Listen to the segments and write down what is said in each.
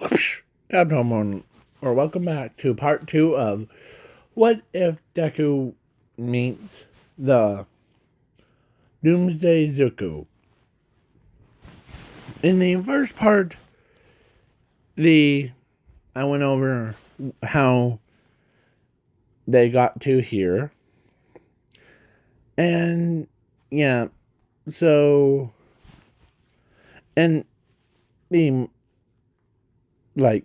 Whoosh! Abnormal, or welcome back to part 2 of What If Deku Meets the Doomsday Zuku. In the first part, I went over how they got to here. And yeah, so and the like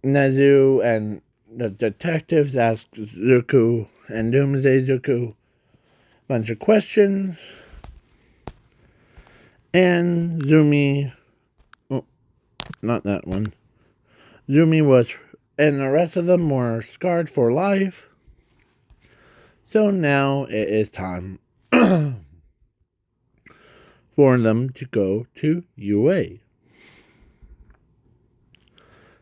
Nezu and the detectives asked Zuku and Doomsday Zuku a bunch of questions. And Zumi, oh, not that one. Zumi was, and the rest of them were scarred for life. So now it is time for them to go to UA.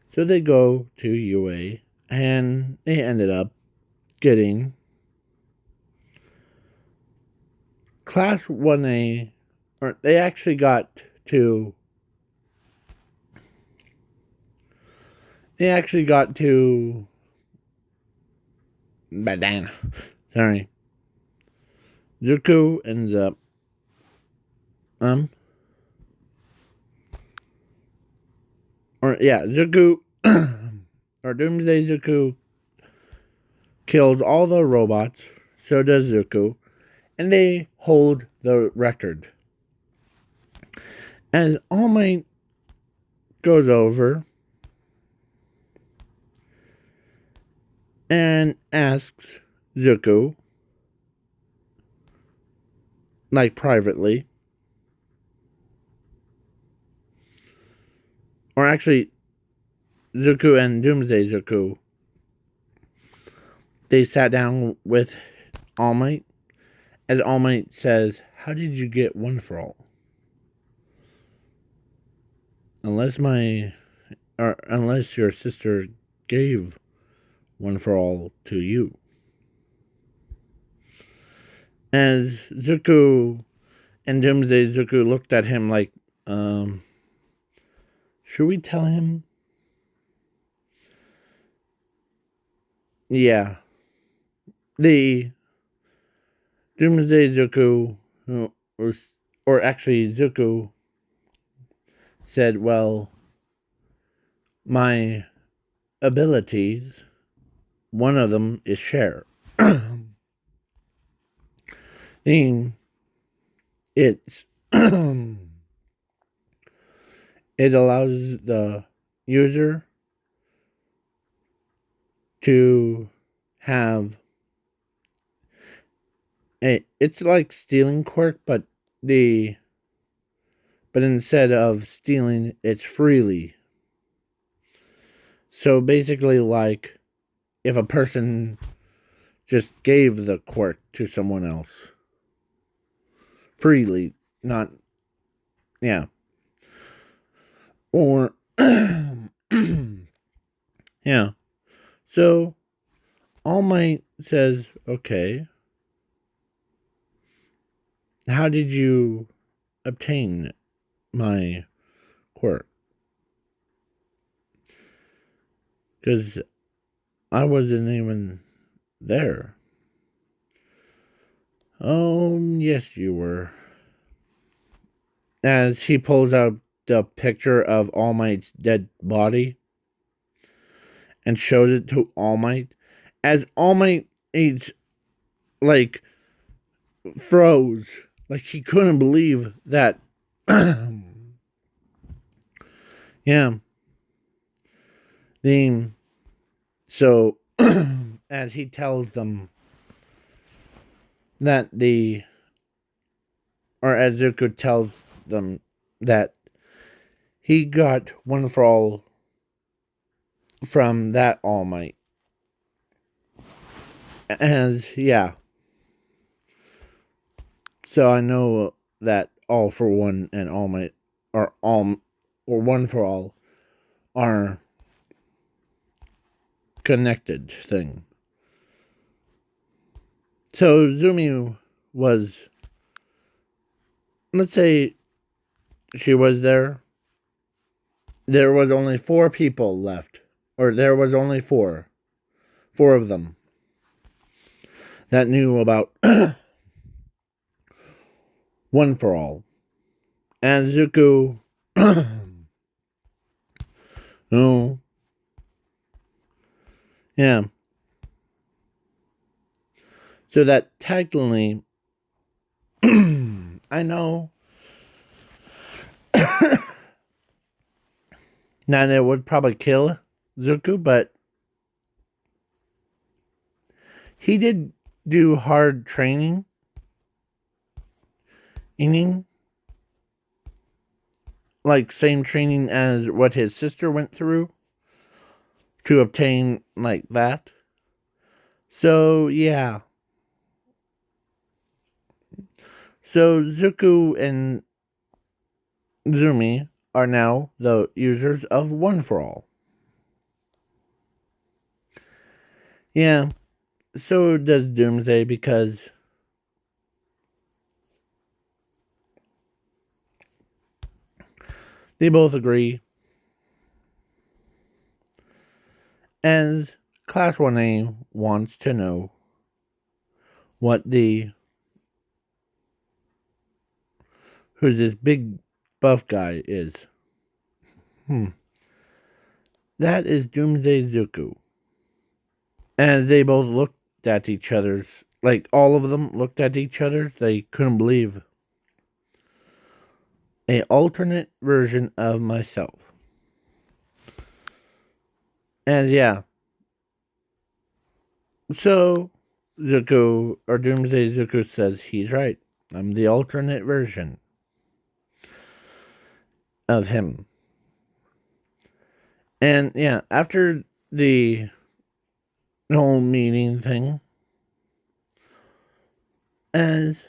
So they go to UA, and they ended up getting Class 1A, or they actually got to Badana. Sorry. Zuku ends up Zuku or Doomsday Zuku kills all the robots, so does Zuku, and they hold the record. As All Might goes over and asks Zuku, like privately, or actually, Zuku and Doomsday Zuku, they sat down with All Might, as All Might says, "How did you get One for All? Unless your sister gave One for All to you." As Zuku and Doomsday Zuku looked at him like, should we tell him? Yeah. The Doomsday Zuku, or actually Zuku, said, well, my abilities, one of them is share. It's it allows the user to have it's like stealing quirk, but instead of stealing, it's freely. So basically, like if a person just gave the quirk to someone else freely, not or yeah. So All Might says, okay, how did you obtain my quirk? Because I wasn't even there. Oh, yes, you were. As he pulls out the picture of All Might's dead body and shows it to All Might, as All Might like froze, like he couldn't believe that. Yeah. So as he tells them that as Zuko tells them that he got One for All from that All Might. So I know that All for One and All Might or One for All are connected thing. So Zumi was, let's say she was there there was only 4 people left. Or there was only 4. 4 of them that knew about One for All. And Zuko, oh, yeah. So that technically, I know that it would probably kill Zuko, but he did do hard training, like same training as what his sister went through to obtain like that. So yeah. So Zuko and Zumi are now the users of One for All. Yeah. So does Doomsday because they both agree. As Class 1A wants to know what who's this big buff guy is. That is Doomsday Zuko. As they both looked at each other's, like all of them looked at each other's, they couldn't believe. A alternate version of myself. And yeah. So Zuko, or Doomsday Zuko says he's right. I'm the alternate version of him. And yeah, after the whole meeting thing, as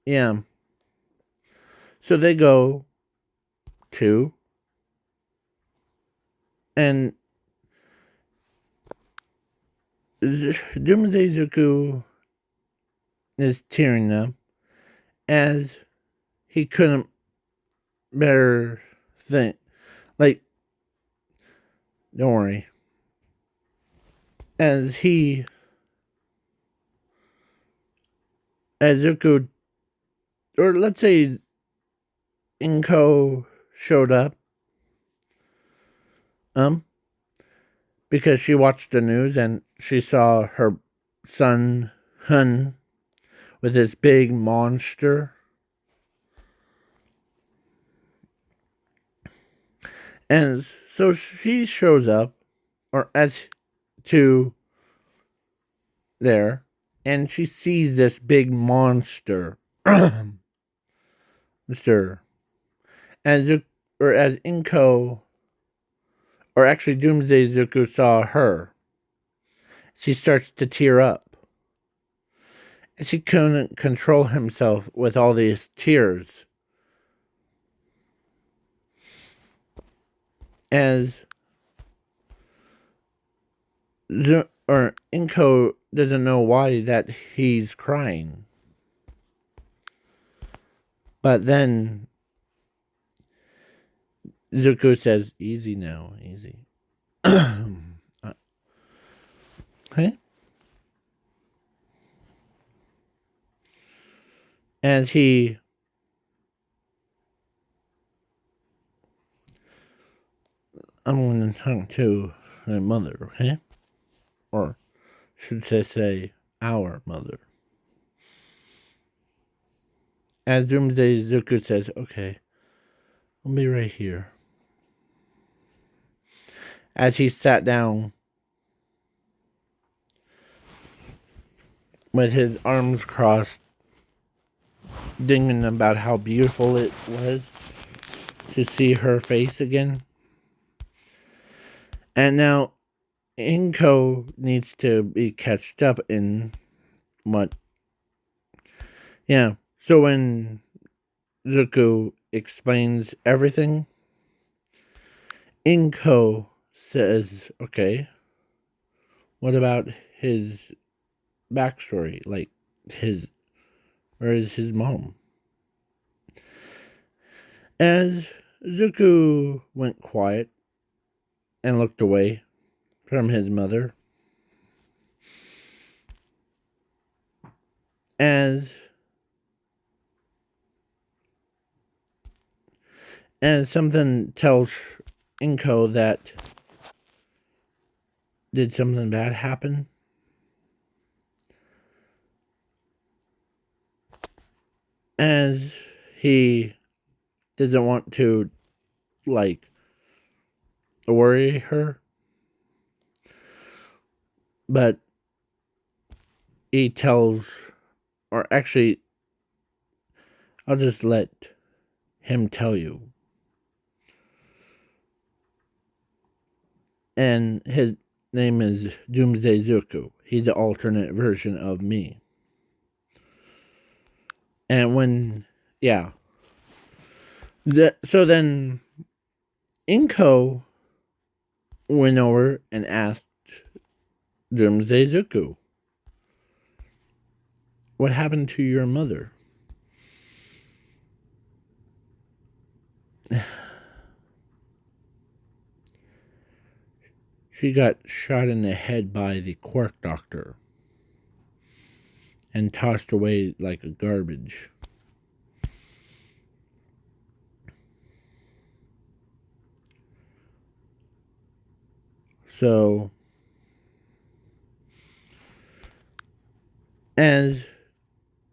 yeah, so they go to, and Doomsday Zuko is tearing up as he couldn't better think. Like, don't worry. As Zuko, or let's say Inko showed up, because she watched the news and she saw her son Hun with this big monster. And so she shows up, or as to there, and she sees this big monster. Mr. As Inko, or actually Doomsday Zuko saw her, she starts to tear up. And she couldn't control himself with all these tears. As Inko doesn't know why that he's crying. But then Zuko says, easy now, easy. Okay? As I'm going to talk to my mother, okay? Or should I say, our mother. As Doomsday Zuko says, okay, I'll be right here. As he sat down with his arms crossed, thinking about how beautiful it was to see her face again. And now Inko needs to be catched up in what. Yeah, so when Zuko explains everything, Inko says, okay, what about his backstory? Like, where is his mom? As Zuko went quiet and looked away from his mother as something tells Inko that did something bad happen? As he doesn't want to, like, worry her, but he tells, or actually, I'll just let him tell you. And his name is Doomsday Zuku. He's an alternate version of me. And when, yeah. So then Inko went over and asked Doomsday Zuku, what happened to your mother? She got shot in the head by the Quark Doctor and tossed away like a garbage. So, as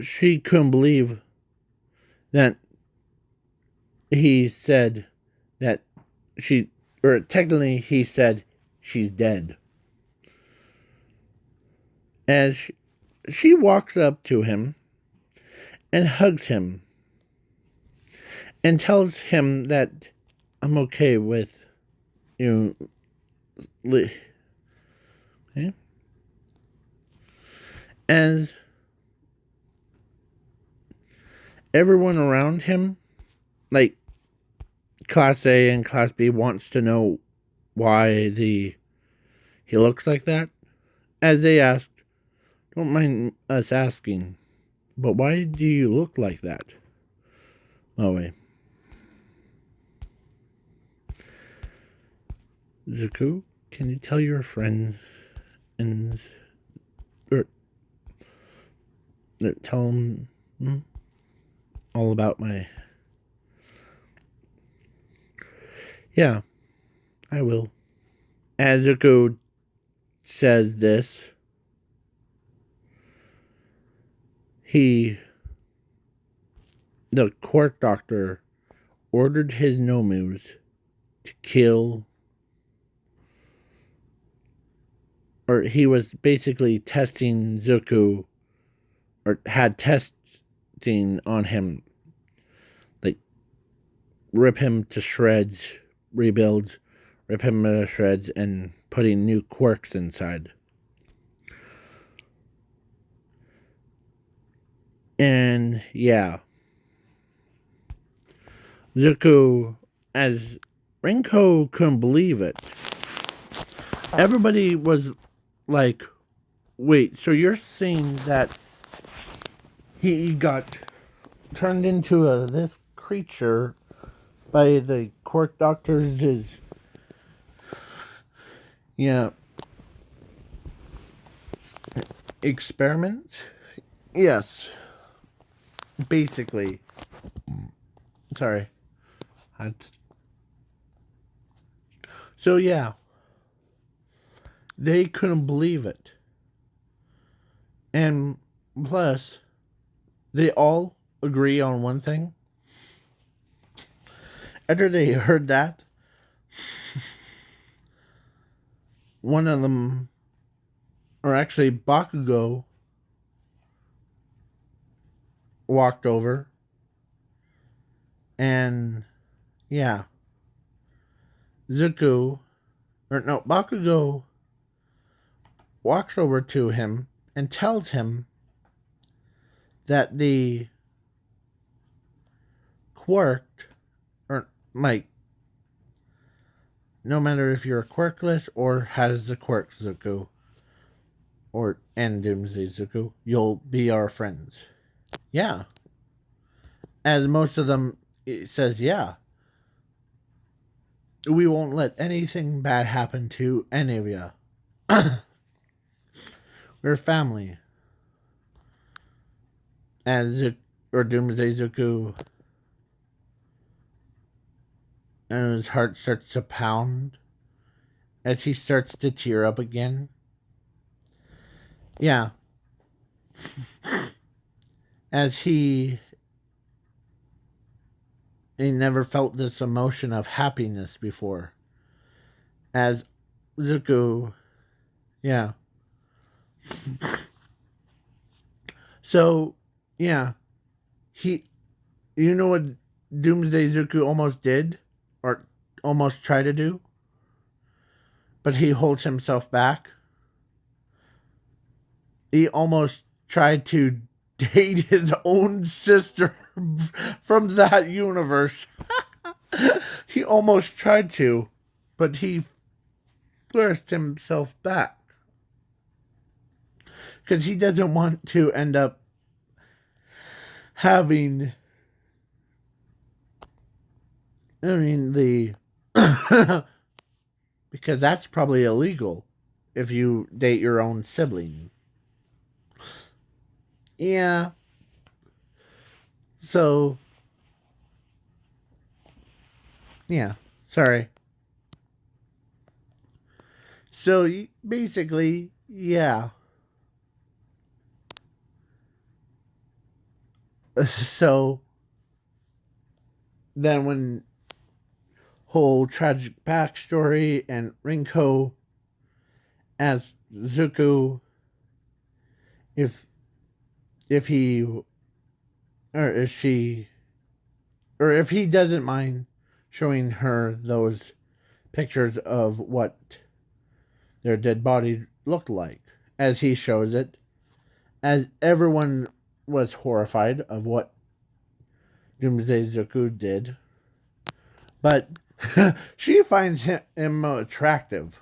she couldn't believe that he said that or technically he said she's dead. As she walks up to him and hugs him and tells him that I'm okay with you. Okay? As everyone around him, like Class A and Class B, wants to know why he looks like that. As they asked, don't mind us asking, but why do you look like that? Oh, wait. Zuko, can you tell your friends and or tell them all about my... Yeah, I will. As Zuko says this, the Quark Doctor ordered his Nomus to kill, or he was basically testing Zuko, or had testing on him, like rip him to shreds, rebuilds, rip him to shreds, and putting new quarks inside. And yeah, Zuko, as Rinko couldn't believe it. Everybody was like, wait, so you're saying that he got turned into this creature by the Quark Doctor's experiments? Yes, basically. Sorry. So yeah, they couldn't believe it. And plus, they all agree on one thing. After they heard that, one of them, or actually Bakugo, walked over and yeah, Bakugo walks over to him and tells him that the quark, or like, no matter if you're quirkless or has the quirk Zuko, and Doomsday Zuko, you'll be our friends. Yeah. As most of them, it says yeah. We won't let anything bad happen to any of you. We're family. As or Doomsday Zuku, and his heart starts to pound as he starts to tear up again. Yeah, as he never felt this emotion of happiness before. As Zuko, yeah. So, yeah, he, you know what Doomsday Zuko almost did, or almost tried to do, but he holds himself back. He almost tried to date his own sister from that universe. He almost tried to, but he forced himself back because he doesn't want to end up having. I mean, the. Because that's probably illegal if you date your own sibling. Yeah. So, yeah. Sorry. So, basically, yeah. So, then when whole tragic backstory and Rinko as Zuko, if he or if she or if he doesn't mind showing her those pictures of what their dead bodies looked like as he shows it, as everyone was horrified of what Doomsday Zuko did, but she finds him attractive.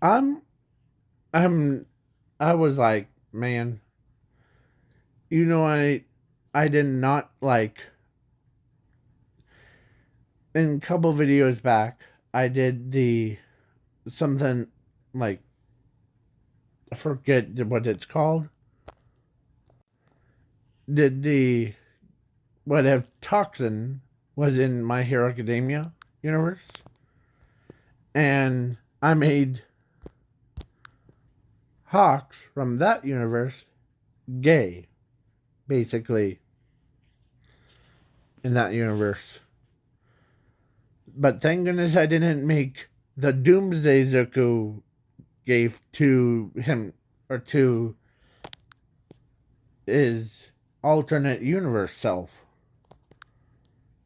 I'm I'm I was like, man, I did not like in a couple videos back I did the something like I forget what it's called. Did the what if Toxin was in My Hero Academia universe? And I made Hawks from that universe gay, basically, in that universe. But thank goodness I didn't make the Doomsday Zuko gave to him or to his alternate universe self.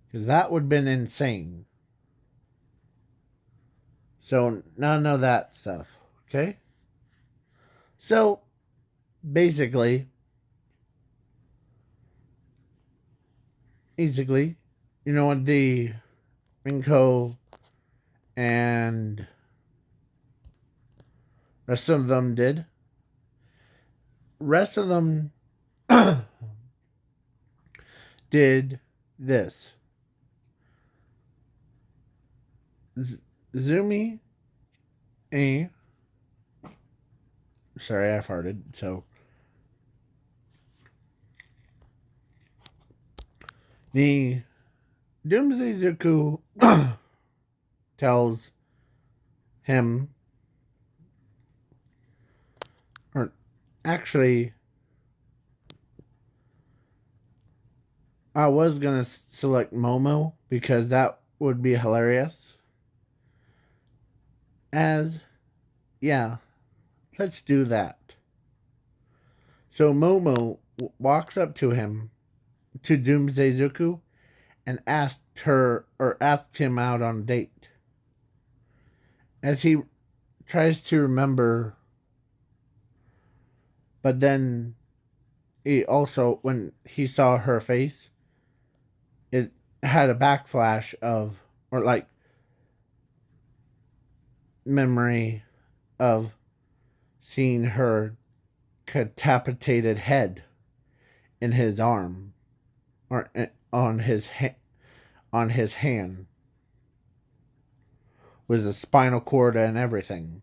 Because that would have been insane. So, none of that stuff. Okay? So, basically, you know what the Rinko and rest of them did? Rest of them did this. Zumi a sorry, I farted. So the Doomsday Zuku tells him, or actually, I was gonna select Momo because that would be hilarious. As, yeah, let's do that. So Momo walks up to him, to Doomsday Zuku, and asked him out on a date. As he tries to remember, but then he also, when he saw her face, it had a backflash of, or like memory of seeing her decapitated head in his arm or on his on his hand with a spinal cord and everything.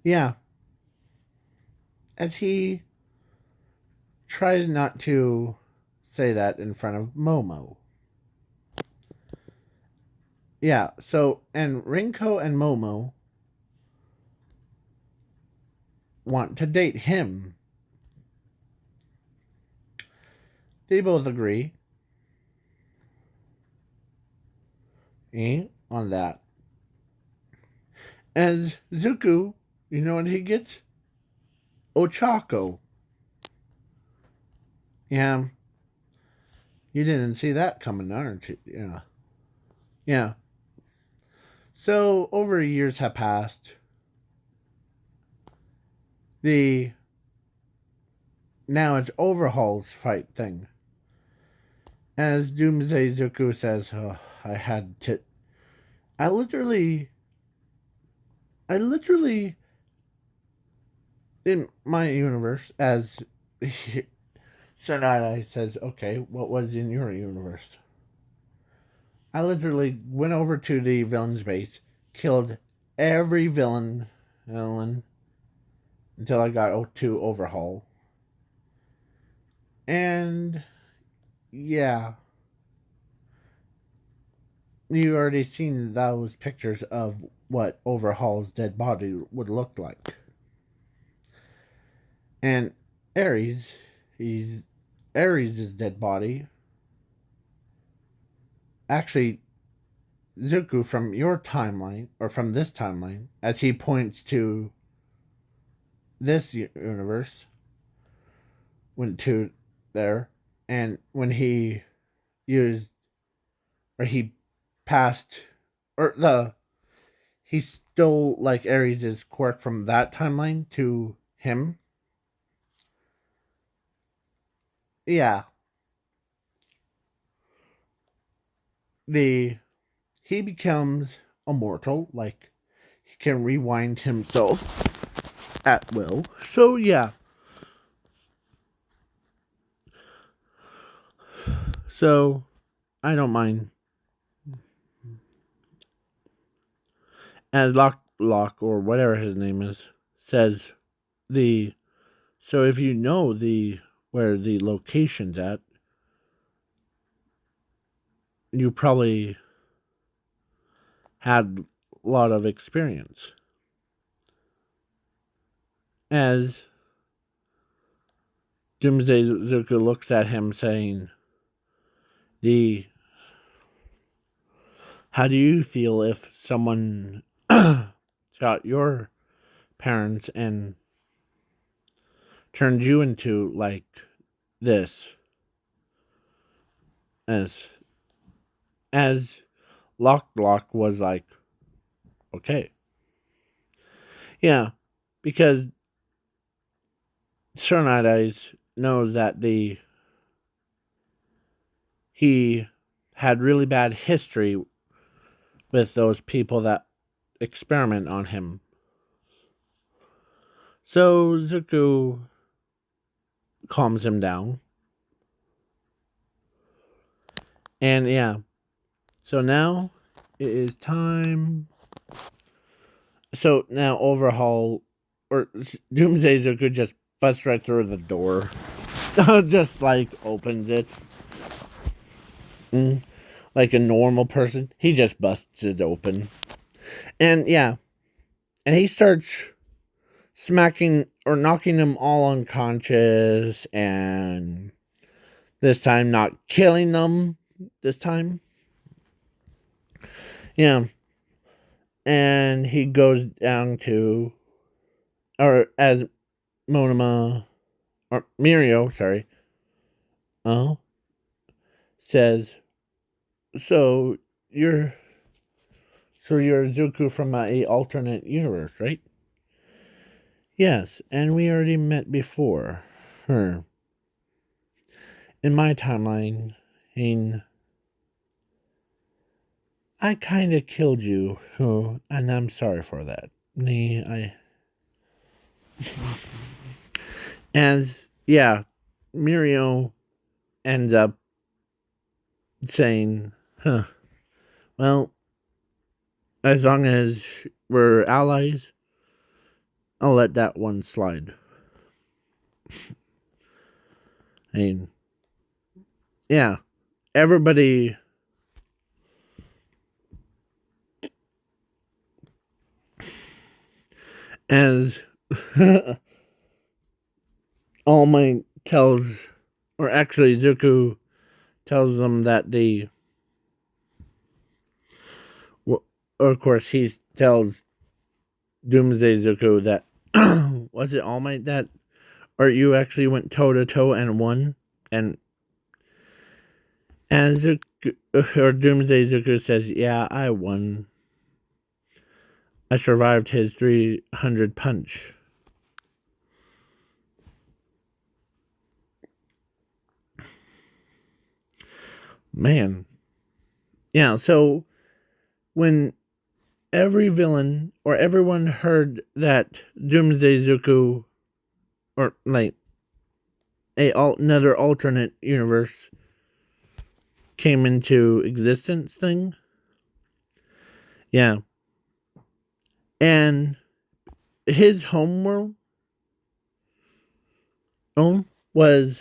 Yeah, as he tries not to say that in front of Momo. Yeah, so, and Rinko and Momo want to date him. They both agree on that. As Zuku, you know what he gets? Ochako. Yeah, you didn't see that coming, aren't you? Yeah. Yeah. So, over years have passed. The Now it's Overhaul's fight thing. As Doomsday Zuku says, oh, I literally, in my universe, as Sonata says, okay, what was in your universe? I literally went over to the villain's base, killed every villain until I got to Overhaul. And yeah, you already seen those pictures of what Overhaul's dead body would look like. And Ares, he's Ares' dead body. Actually, Zuku from your timeline, or from this timeline, as he points to this universe, went to there, and when he used, or he passed, or he stole like Ares' quirk from that timeline to him. Yeah, the he becomes immortal, like he can rewind himself at will. So yeah. So I don't mind. As Lock or whatever his name is says the so if you know the where the location's at, you probably had a lot of experience. As Doomsday Zuko looks at him saying, the how do you feel if someone shot your parents and turned you into like this? As Lock was like, okay. Yeah, because Sir Night Eyes knows that he had really bad history with those people that experiment on him. So Zuko calms him down. And yeah. So now it is time. So now Overhaul or Doomsday Zuko just busts right through the door. Just like opens it. Like a normal person. He just busts it open. And yeah. And he starts smacking or knocking them all unconscious, and this time not killing them. This time. Yeah. And he goes down to, or as Monoma, or Mirio, sorry, says, so you're, you're Zuku from a alternate universe, right? Yes, and we already met before. In my timeline, I kind of killed you, and I'm sorry for that. As yeah, Mirio ends up saying, huh, well, as long as we're allies, I'll let that one slide. I mean, yeah, everybody. As All Might tells, or actually Zuko tells them that or of course he tells Doomsday Zuko that was it All Might that, or you actually went toe to toe and won, and Zuko, or Doomsday Zuko says, yeah, I won. I survived his 300 punch. Man. Yeah, so when every villain or everyone heard that Doomsday Zuko, or like another alternate universe came into existence thing. Yeah. And his homeworld was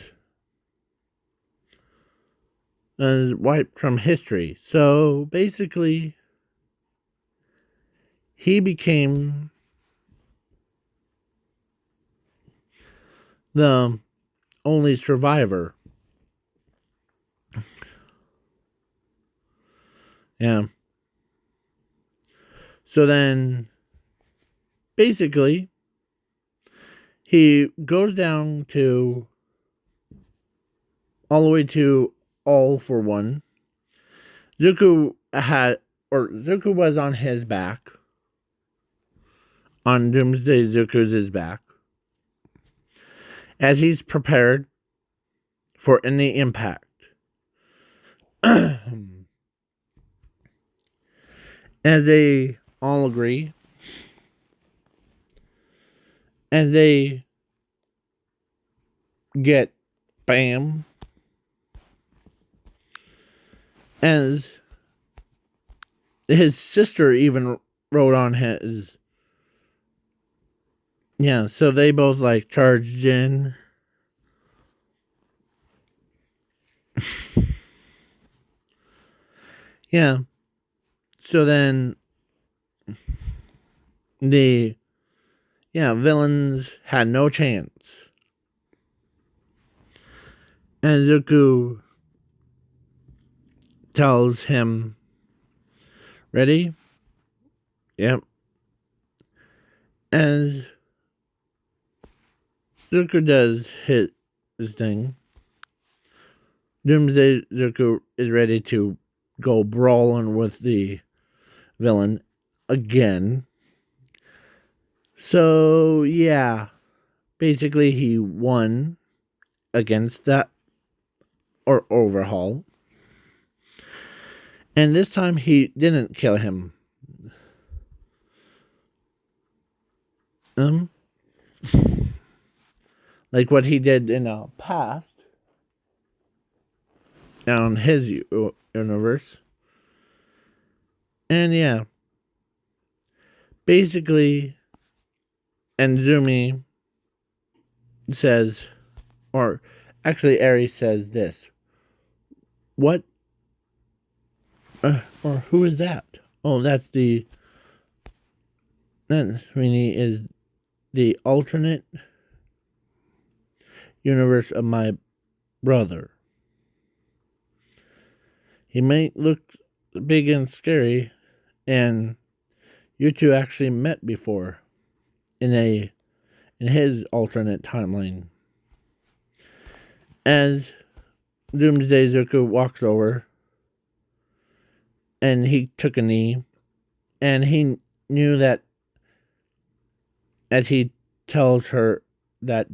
wiped from history. So basically, he became the only survivor. Yeah. So then, basically, he goes down to all the way to All for One. Zuko was on his back. On Doomsday Zuko's back. As he's prepared for any impact. As they all agree. And they get bam. As his sister even wrote on his. Yeah, so they both like charged in. Yeah. So then the villains had no chance. And Zuko tells him, ready? Yep. As Zuko does his thing, Doomsday Zuko is ready to go brawling with the villain again. So, yeah. Basically, he won against that or overhaul. And this time he didn't kill him. Like what he did in the past on his universe. And yeah. Basically, and Zumi says, or actually Aries says this. What? Or who is that? Oh, that really is the alternate universe of my brother. He might look big and scary, and you two actually met before in his alternate timeline. As Doomsday Zuko walks over, and he took a knee, and he knew that as he tells her that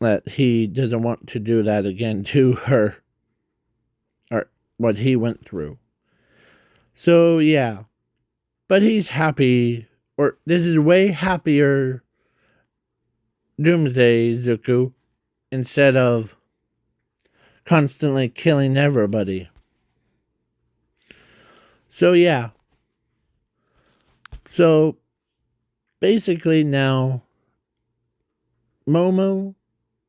that he doesn't want to do that again to her, or what he went through. So yeah, but he's happy, or this is way happier Doomsday Zuko instead of constantly killing everybody. So yeah. So basically now Momo,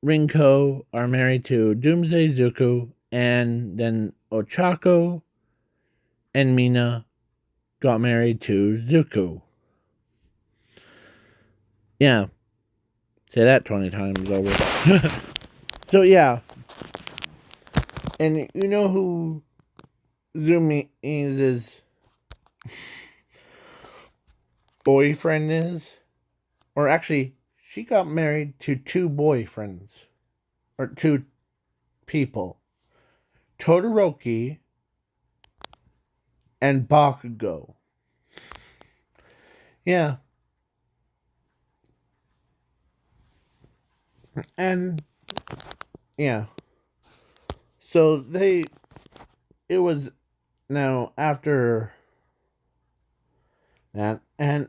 Rinko are married to Doomsday Zuko, and then Ochako and Mina got married to Zuko. Yeah. Say that 20 times over. So yeah. And you know who Zumi's boyfriend is? Or actually, she got married to 2 boyfriends. Or 2 people. Todoroki and Bakugo. Yeah. And yeah. So it was now after that, and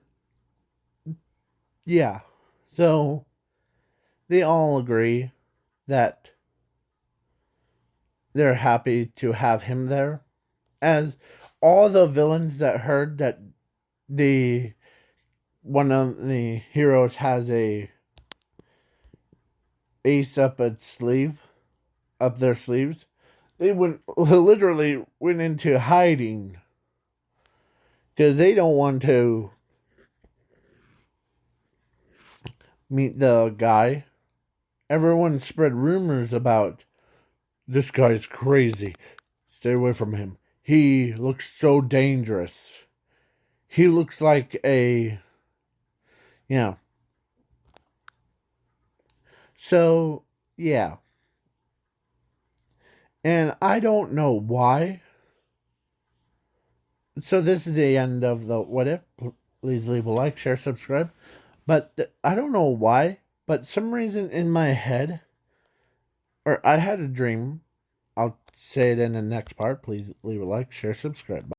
yeah. So they all agree that they're happy to have him there. As all the villains that heard that the one of the heroes has a ace up their sleeves, they literally went into hiding because they don't want to meet the guy. Everyone spread rumors about this guy's crazy. Stay away from him. He looks so dangerous. He looks like a, yeah. So, yeah. And I don't know why. So this is the end of the what if. Please leave a like, share, subscribe. But I don't know why, but some reason in my head, or I had a dream. I'll say it in the next part. Please leave a like, share, subscribe.